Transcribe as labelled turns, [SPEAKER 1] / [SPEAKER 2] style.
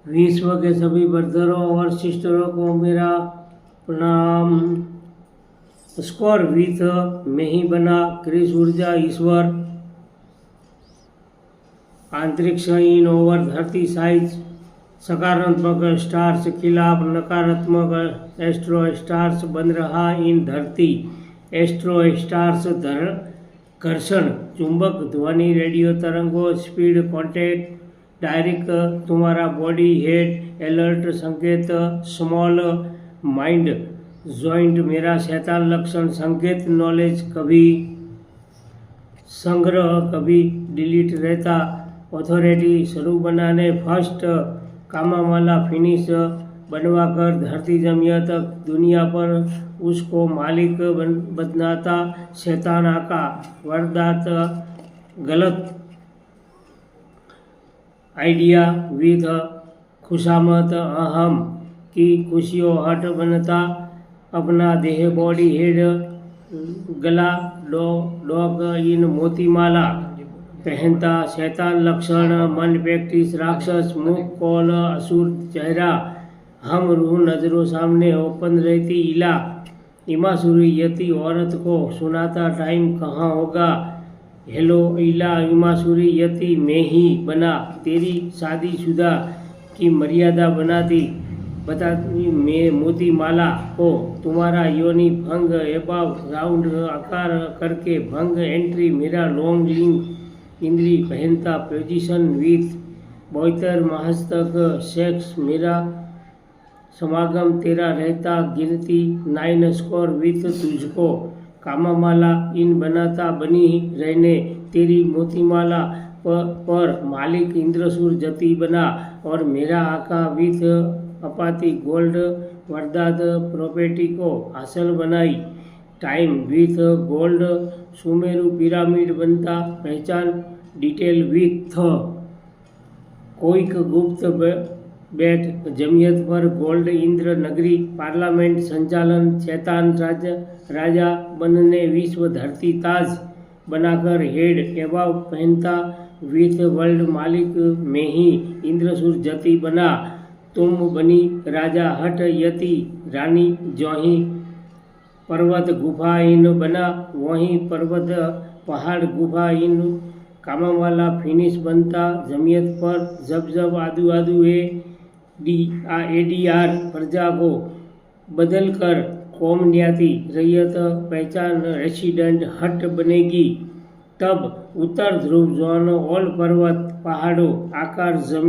[SPEAKER 1] विश्व के सभी ब्रदरों और सिस्टरों को मेरा प्रणाम। स्कोर विथ में ही बना क्रिस ऊर्जा ईश्वर अंतरिक्ष इन ओवर धरती साइज सकारात्मक स्टार्स खिलाफ नकारात्मक एस्ट्रो स्टार्स बन रहा इन धरती एस्ट्रो स्टार्स घर्षण चुंबक ध्वनि रेडियो तरंगों स्पीड कॉन्टैक्ट डायरेक्ट तुम्हारा बॉडी हेड अलर्ट संकेत स्मॉल माइंड जॉइंट मेरा शैतान लक्षण संकेत नॉलेज कभी संग्रह कभी डिलीट रहता ऑथोरिटी शुरू बनाने फर्स्ट कामामाला फिनिश बनवा कर धरती जमिया तक दुनिया पर उसको मालिक बनाता शैतान आका वारदात गलत आइडिया विद खुशामत अहम की खुशियों हट बनता अपना देह बॉडी हेड गला डॉग इन मोतीमाला पहनता शैतान लक्षण मन प्रैक्टिस राक्षस मुख कौल असुर चेहरा हम रूह नजरों सामने ओपन रहती इला इमासुरी यति औरत को सुनाता टाइम कहाँ होगा हेलो इला इमासुरी यति मैं ही बना तेरी शादीशुदा की मर्यादा बताती मैं मोती माला को तुम्हारा योनि भंग एबाव राउंड आकार करके भंग एंट्री मेरा लॉन्ग लिंक इंद्री पहनता पोजिशन विथ बहत्तर महस्तक सेक्स मेरा समागम तेरा रहता गिनती 9 स्कोर विथ तुझको कामामाला इन बनाता बनी रहने तेरी मोतीमाला पर मालिक इंद्रसूर जति बना और मेरा आका विथ अपाती गोल्ड वरदाद प्रॉपर्टी को हासिल बनाई time with gold Sumeru pyramid बनता पहचान डिटेल विथ कोईक गुप्त बैठ जमियत पर गोल्ड इंद्र नगरी पार्लियामेंट संचालन शैतान राजा बनने विश्व धरती ताज बनाकर हेड एबाव पहनता विथ वर्ल्ड मालिक में ही इंद्रसूर जति बना तुम बनी राजा हट यति रानी जोही पर्वत गुफा इन बना वहीं पर्वत पहाड़ गुफा इन कामावाला फिनिश बनता जमियत पर जब आदू आदू एडीआर प्रजा को बदल कर कौम न्याती रैयत पहचान रेसिडेंट हट बनेगी तब उत्तर ध्रुव जोन ऑल पर्वत पहाड़ों आकार जमीन